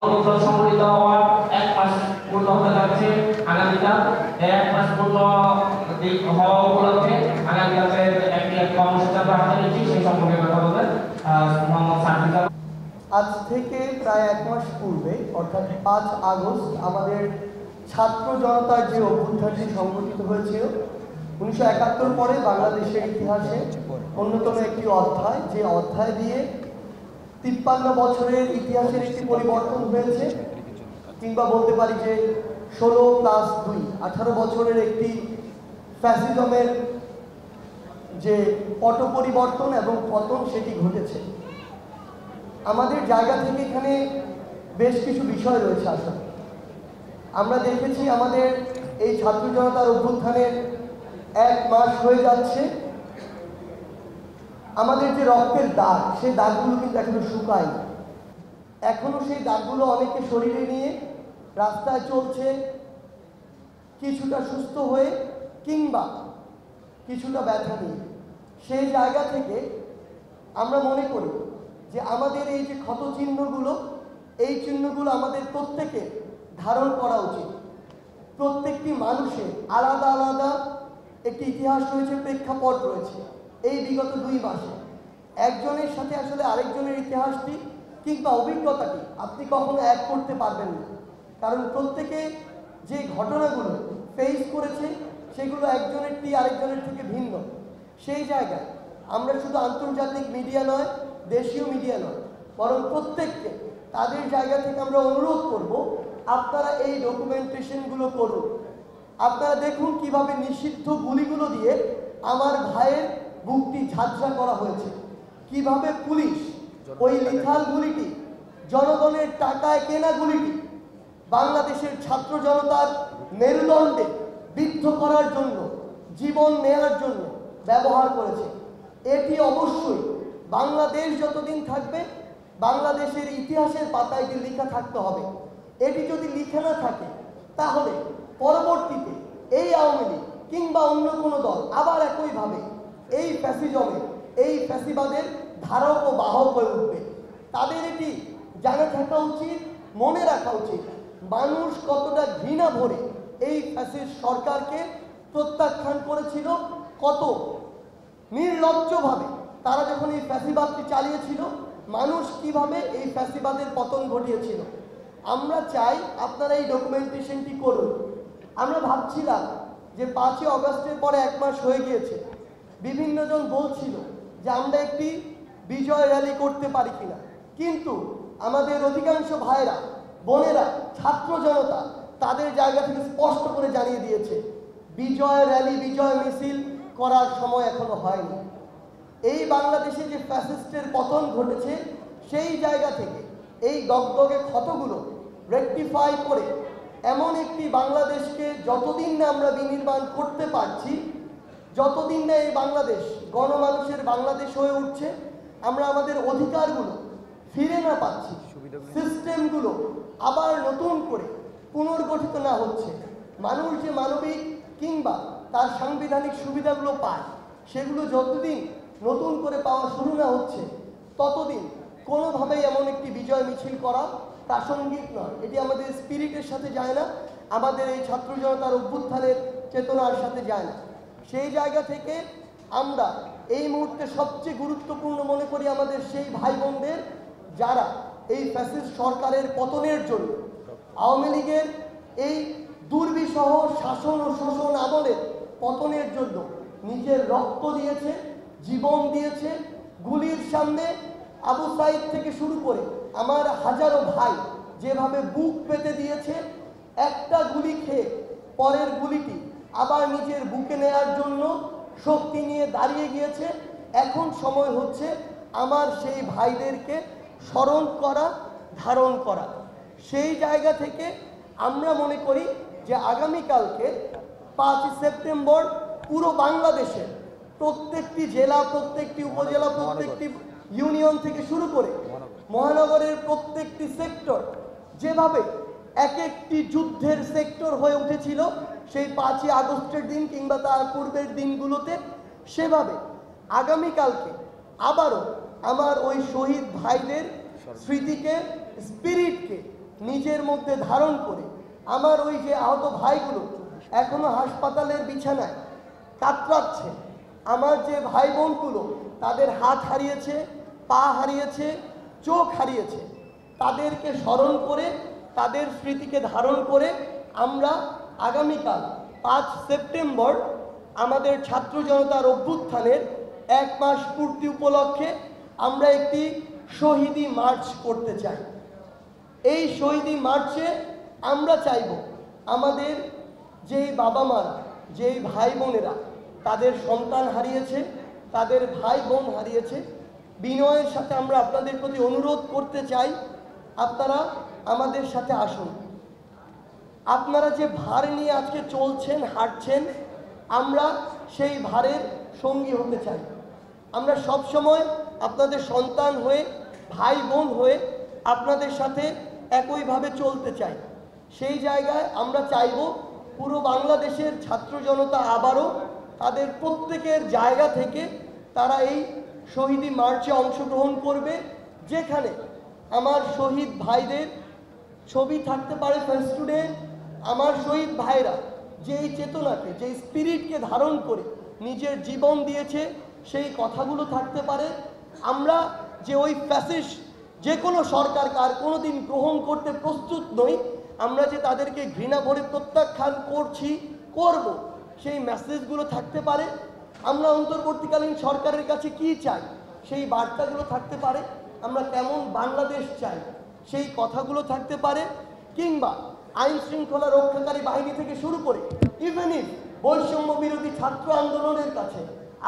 সংগঠিত হওয়ার 1 মাস পূর্ণ হতে যাচ্ছে আগামীকাল। 1 মাস পূর্ণ হওয়া উপলক্ষে আগামীকালকে একটি কর্মসূচি আমরা হাতে নিয়েছি, সেই সম্পর্কে কথা বলবেন মোহাম্মদ সার্জিস। আজ থেকে প্রায় 1 মাস পূর্বে অর্থাৎ 5 আগস্ট আমাদের ছাত্র জনতার যে অভ্যুত্থানটি সংগঠিত হয়েছিল 1971 পরে বাংলাদেশের ইতিহাসে অন্যতম একটি অধ্যায়, যে অধ্যায় দিয়ে 53 বছরের ইতিহাসের একটি পরিবর্তন হয়েছে, কিংবা বলতে পারি যে 16+2 18 বছরের একটি ফ্যাসিজমের যে পট পরিবর্তন এবং পতন সেটি ঘটেছে। আমাদের জায়গা থেকে এখানে বেশ কিছু বিষয় রয়েছে। আসলে আমরা দেখেছি আমাদের এই ছাত্র জনতার অভ্যুত্থানের 1 মাস হয়ে যাচ্ছে। আমাদের যে রক্তের দাগ, সেই দাগগুলো কিন্তু এখনো শুকায়নি। এখনো সেই দাগগুলো অনেকে শরীরে নিয়ে রাস্তায় চলছে, কিছুটা সুস্থ হয়ে কিংবা কিছুটা ব্যথা নিয়ে। সেই জায়গা থেকে আমরা মনে করি যে আমাদের এই যে ক্ষত চিহ্নগুলো, এই চিহ্নগুলো আমাদের প্রত্যেকে ধারণ করা উচিত। প্রত্যেকটি মানুষের আলাদা আলাদা একটি ইতিহাস রয়েছে, প্রেক্ষাপট রয়েছে। এই বিগত 2 মাসে একজনের সাথে আসলে আরেকজনের ইতিহাসটি কিংবা অভিজ্ঞতাটি আপনি কখনো এক করতে পারবেন না, কারণ প্রত্যেকে যে ঘটনাগুলো ফেস করেছে সেগুলো একজনেরটি আরেকজনের থেকে ভিন্ন। সেই জায়গায় আমরা শুধু আন্তর্জাতিক মিডিয়া নয়, দেশীয় মিডিয়া নয়, বরং প্রত্যেককে তাদের জায়গা থেকে আমরা অনুরোধ করব, আপনারা এই ডকুমেন্টেশনগুলো করুন। আপনারা দেখুন কিভাবে নিষিদ্ধ গুলিগুলো দিয়ে আমার ভাইয়ের বুকটি ঝাঁঝরা করা হয়েছে, কিভাবে পুলিশ ওই লিথাল গুলিটি, জনগণের টাকায় কেনা গুলিটি বাংলাদেশের ছাত্র জনতার মেরুদণ্ডে বিদ্ধ করার জন্য, জীবন নেয়ার জন্য ব্যবহার করেছে। এটি অবশ্যই বাংলাদেশ যতদিন থাকবে বাংলাদেশের ইতিহাসের পাতায় এটি লেখা থাকতে হবে। এটি যদি লিখে না থাকে তাহলে পরবর্তীতে এই আওয়ামী লীগ কিংবা অন্য কোনো দল আবার একইভাবে এই ফ্যাসিজমের, এই ফ্যাসিবাদের ধারক ও বাহক হয়ে উঠবে। তাদের এটি জানা থাকা উচিত, মনে রাখা উচিত মানুষ কতটা ঘৃণা ভরে এই ফ্যাসিস্ট সরকারকে প্রত্যাখ্যান করেছিল, কত নির্লজ্জভাবে তারা যখন এই ফ্যাসিবাদটি চালিয়েছিল, মানুষ কিভাবে এই ফ্যাসিবাদের পতন ঘটিয়েছিল। আমরা চাই আপনারা এই ডকুমেন্টেশনটি করুন। আমরা ভাবছিলাম যে 5 আগস্টের পরে 1 মাস হয়ে গিয়েছে, বিভিন্নজন বলছিল যে আমরা একটি বিজয় র্যালি করতে পারি কিনা, কিন্তু আমাদের অধিকাংশ ভাইরা বোনেরা ছাত্র জনতা তাদের জায়গা থেকে স্পষ্ট করে জানিয়ে দিয়েছে বিজয় র্যালি, বিজয় মিছিল করার সময় এখনো হয়নি। এই বাংলাদেশে যে ফ্যাসিস্টের পতন ঘটেছে সেই জায়গা থেকে এই দগদগে ক্ষতগুলো রেকটিফাই করে এমন একটি বাংলাদেশকে যতদিন না আমরা বিনির্মাণ করতে পারছি, যতদিন না এই বাংলাদেশ গণমানুষের বাংলাদেশ হয়ে উঠছে, আমরা আমাদের অধিকারগুলো ফিরে না পাচ্ছি, সিস্টেমগুলো আবার নতুন করে পুনর্গঠিত না হচ্ছে, মানুষ যে মানবিক কিংবা তার সাংবিধানিক সুবিধাগুলো পায় সেগুলো যতদিন নতুন করে পাওয়া শুরু না হচ্ছে, ততদিন কোনোভাবেই এমন একটি বিজয় মিছিল করা প্রাসঙ্গিক নয়। এটি আমাদের স্পিরিটের সাথে যায় না, আমাদের এই ছাত্র জনতার অভ্যুত্থানের চেতনার সাথে যায় না। সেই জায়গা থেকে আমরা এই মুহূর্তে সবচেয়ে গুরুত্বপূর্ণ মনে করি আমাদের সেই ভাই বোনদের যারা এই ফ্যাসিস্ট সরকারের পতনের জন্য, আওয়ামী লীগের এই দুর্বিষহ শাসন ও শোষণ আমলের পতনের জন্য নিজের রক্ত দিয়েছে, জীবন দিয়েছে। গুলির সামনে আবু সাইদ থেকে শুরু করে আমার হাজারো ভাই যেভাবে বুক পেতে দিয়েছে, একটা গুলি খেয়ে পরের গুলিটি আবার নিজের বুকে নেয়ার জন্য শক্তি নিয়ে দাঁড়িয়ে গিয়েছে। এখন সময় হচ্ছে আমার সেই ভাইদেরকে স্মরণ করা, ধারণ করা। সেই জায়গা থেকে আমরা মনে করি যে আগামীকালকে 5 সেপ্টেম্বর পুরো বাংলাদেশের প্রত্যেকটি জেলা, প্রত্যেকটি উপজেলা, প্রত্যেকটি ইউনিয়ন থেকে শুরু করে মহানগরের প্রত্যেকটি সেক্টর যেভাবে এক একটি যুদ্ধের সেক্টর হয়ে উঠেছিল সেই 5 আগস্টের দিন কিংবা তার পূর্বের দিনগুলোতে, সেভাবে আগামীকালকে আবারও আমার ওই শহীদ ভাইদের স্মৃতিকে, স্পিরিটকে নিজের মধ্যে ধারণ করে আমার ওই যে আহত ভাইগুলো এখনো হাসপাতালের বিছানায় কাতরাচ্ছে, আমার যে ভাই বোনগুলো তাদের হাত হারিয়েছে, পা হারিয়েছে, চোখ হারিয়েছে, তাদেরকে স্মরণ করে তাদের স্মৃতিকে ধারণ করে আমরা আগামীকাল 5 সেপ্টেম্বর আমাদের ছাত্র জনতার অভ্যুত্থানের 1 মাস পূর্তি উপলক্ষে আমরা একটি শহীদি মার্চ করতে চাই। এই শহীদি মার্চে আমরা চাইব আমাদের যেই বাবা মারা, যেই ভাই বোনেরা তাদের সন্তান হারিয়েছে, তাদের ভাই বোন হারিয়েছে, বিনয়ের সাথে আমরা আপনাদের প্রতি অনুরোধ করতে চাই, আপনারা আমাদের সাথে আসুন। আপনারা যে ভার নিয়ে আজকে চলছেন, হাঁটছেন, আমরা সেই ভারের সঙ্গী হতে চাই। আমরা সব সময় আপনাদের সন্তান হয়ে, ভাই বোন হয়ে আপনাদের সাথে একইভাবে চলতে চাই। সেই জায়গায় আমরা চাইব পুরো বাংলাদেশের ছাত্র জনতা আবারও তাদের প্রত্যেকের জায়গা থেকে তারা এই শহীদি মার্চে অংশগ্রহণ করবে, যেখানে আমার শহীদ ভাইদের ছবি থাকতে পারে ফেস্টুনে। আমার শহীদ ভাইরা যেই চেতনাকে, যেই স্পিরিটকে ধারণ করে নিজের জীবন দিয়েছে সেই কথাগুলো থাকতে পারে। আমরা যে ওই ফ্যাসিস্ট যে কোনো সরকার আর কোনো দিন গ্রহণ করতে প্রস্তুত নই, আমরা যে তাদেরকে ঘৃণা ভরে প্রত্যাখ্যান করছি, করব, সেই মেসেজগুলো থাকতে পারে। আমরা অন্তর্বর্তীকালীন সরকারের কাছে কি চাই সেই বার্তাগুলো থাকতে পারে। আমরা কেমন বাংলাদেশ চাই সেই কথাগুলো থাকতে পারে। কিংবা আইন শৃঙ্খলা রক্ষাকারী বাহিনী থেকে শুরু করে ইভেন ইফ বৈষম্য বিরোধী ছাত্র আন্দোলনের কাছে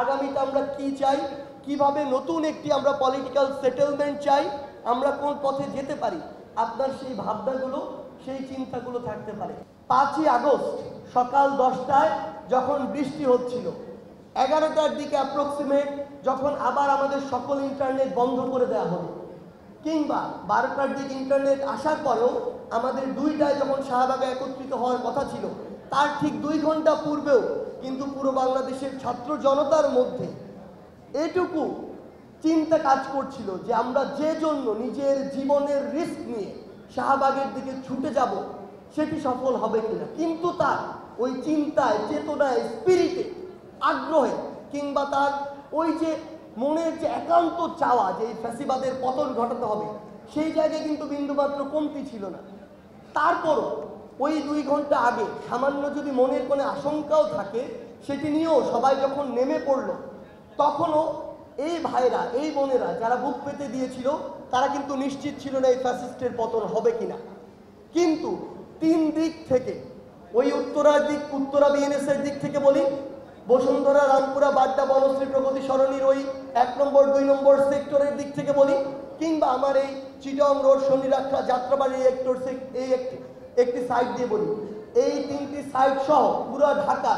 আগামীতে আমরা কি চাই, কিভাবে নতুন একটি আমরা পলিটিক্যাল সেটেলমেন্ট চাই, আমরা কোন পথে যেতে পারি, আপনার সেই ভাবনাগুলো, সেই চিন্তাগুলো থাকতে পারে। 5ই আগস্ট সকাল 10টায় যখন বৃষ্টি হচ্ছিল, 11টার দিকে অ্যাপ্রক্সিমেট যখন আবার আমাদের সকল ইন্টারনেট বন্ধ করে দেওয়া হলো, কিংবা 12টার দিকে ইন্টারনেট আসার পরেও আমাদের 2টায় যখন শাহবাগে একত্রিত হওয়ার কথা ছিল, তার ঠিক 2 ঘন্টা পূর্বেও কিন্তু পুরো বাংলাদেশের ছাত্র জনতার মধ্যে এটুকু চিন্তা কাজ করছিল যে আমরা যে জন্য নিজের জীবনের রিস্ক নিয়ে শাহবাগের দিকে ছুটে যাব সেটি সফল হবে কিনা। কিন্তু তার ওই চিন্তায়, চেতনায়, স্পিরিটে, আগ্রহে, কিংবা তার ওই যে মনের যে একান্ত চাওয়া যে এই ফ্যাসিবাদের পতন ঘটাতে হবে, সেই জায়গায় কিন্তু বিন্দুমাত্র কমতি ছিল না। তারপরও ওই 2 ঘন্টা আগে সামান্য যদি মনের কোনো আশঙ্কাও থাকে, সেটি নিয়েও সবাই যখন নেমে পড়ল, তখনও এই ভাইরা, এই বোনেরা যারা বুক পেতে দিয়েছিল, তারা কিন্তু নিশ্চিত ছিল না এই ফ্যাসিস্টের পতন হবে কিনা। কিন্তু 3 দিক থেকে, ওই উত্তরার দিক, উত্তরা বিএনএসের দিক থেকে বলি, বসুন্ধরা, রামপুরা, বাড্ডা, বনশ্রী, প্রগতি সরণির ওই 1 নম্বর 2 নম্বর সেক্টরের দিক থেকে বলি, কিংবা আমার এই চিটং রোড, শনিরাখা, যাত্রাবাড়ি এই একটি সাইড দিয়ে বলি, এই 3টি সাইড সহ পুরো ঢাকা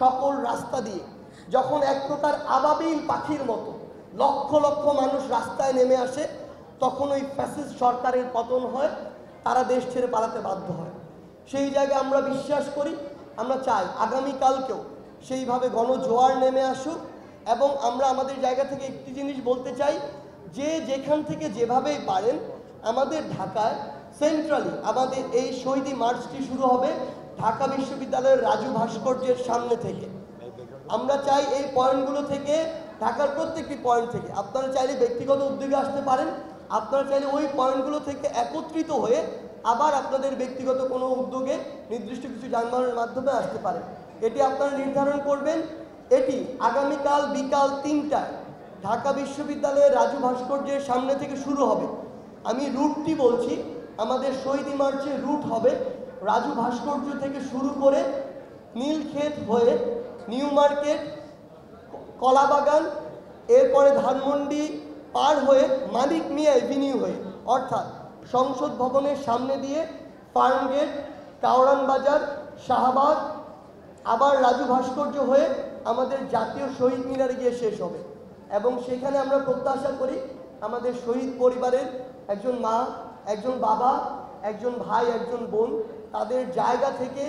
সকল রাস্তা দিয়ে যখন এক প্রকার আবাবিল পাখির মতো লক্ষ লক্ষ মানুষ রাস্তায় নেমে আসে, তখন ওই ফ্যাসিস্ট সরকারের পতন হয়, তারা দেশ ছেড়ে পালাতে বাধ্য হয়। সেই জায়গায় আমরা বিশ্বাস করি, আমরা চাই আগামীকালকেও সেইভাবে গণজোয়ার নেমে আসুক। এবং আমরা আমাদের জায়গা থেকে একটি জিনিস বলতে চাই, যে যেখান থেকে যেভাবেই পারেন আমাদের ঢাকায় সেন্ট্রালি আমাদের এই শহীদি মার্চটি শুরু হবে ঢাকা বিশ্ববিদ্যালয়ের রাজু ভাস্কর্যের সামনে থেকে। আমরা চাই এই পয়েন্টগুলো থেকে, ঢাকার প্রত্যেকটি পয়েন্ট থেকে, আপনারা চাইলে ব্যক্তিগত উদ্যোগে আসতে পারেন, আপনারা চাইলে ওই পয়েন্টগুলো থেকে একত্রিত হয়ে আবার আপনাদের ব্যক্তিগত কোনো উদ্যোগে নির্দিষ্ট কিছু যানবাহনের মাধ্যমে আসতে পারেন। এটি আপনারা নির্ধারণ করবেন। এটি আগামীকাল বিকাল 3টায় ঢাকা বিশ্ববিদ্যালয়ের রাজু ভাস্কর্যের সামনে থেকে শুরু হবে। আমি রুটটি বলছি, আমাদের শহীদি মার্চের রুট হবে রাজু ভাস্কর্য থেকে শুরু করে নীলক্ষেত হয়ে নিউ মার্কেট, কলাবাগান, এরপরে ধানমন্ডি পার হয়ে মালিক মিয়া এভিনিউ হয়ে, অর্থাৎ সংসদ ভবনের সামনে দিয়ে ফার্মগেট, কাওরান বাজার, শাহবাগ, আবার রাজু ভাস্কর্য হয়ে আমাদের জাতীয় শহীদ মিনারে গিয়ে শেষ হবে। এবং সেখানে আমরা প্রত্যাশা করি আমাদের শহীদ পরিবারের একজন মা, একজন বাবা, একজন ভাই, একজন বোন তাদের জায়গা থেকে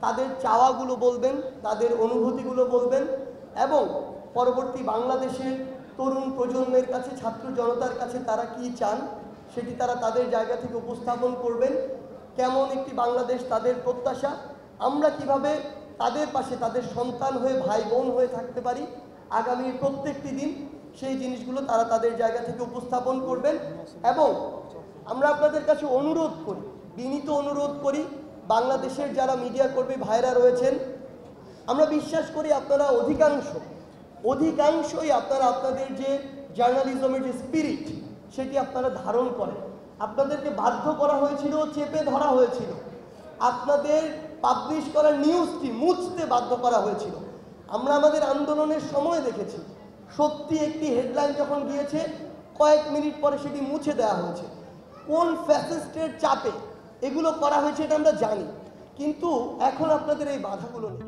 তাদের চাওয়াগুলো বলবেন, তাদের অনুভূতিগুলো বলবেন, এবং পরবর্তী বাংলাদেশের তরুণ প্রজন্মের কাছে, ছাত্র জনতার কাছে তারা কি চান সেটি তারা তাদের জায়গা থেকে উপস্থাপন করবেন। কেমন একটি বাংলাদেশ তাদের প্রত্যাশা, আমরা কিভাবে তাদের পাশে তাদের সন্তান হয়ে ভাই বোন হয়ে থাকতে পারি আগামীর প্রত্যেকটি দিন, সেই জিনিসগুলো তারা তাদের জায়গা থেকে উপস্থাপন করবেন। এবং আমরা আপনাদের কাছে অনুরোধ করি, বিনীত অনুরোধ করি, বাংলাদেশের যারা মিডিয়া কর্মী ভাইরা রয়েছেন, আমরা বিশ্বাস করি আপনারা অধিকাংশই আপনারা আপনাদের যে জার্নালিজমের যে স্পিরিট সেটি আপনারা ধারণ করেন। আপনাদেরকে বাধ্য করা হয়েছিল, চেপে ধরা হয়েছিল, আপনাদের পাবলিশ করা নিউজটি মুছতে বাধ্য করা হয়েছিল। আমরা আমাদের আন্দোলনের সময় দেখেছি সত্যি একটি হেডলাইন যখন গিয়েছে কয়েক মিনিট পরে সেটি মুছে দেওয়া হয়েছে। কোন ফ্যাসিস্টের চাপে এগুলো করা হয়েছে এটা আমরা জানি, কিন্তু এখন আপনাদের এই বাধাগুলো নেই।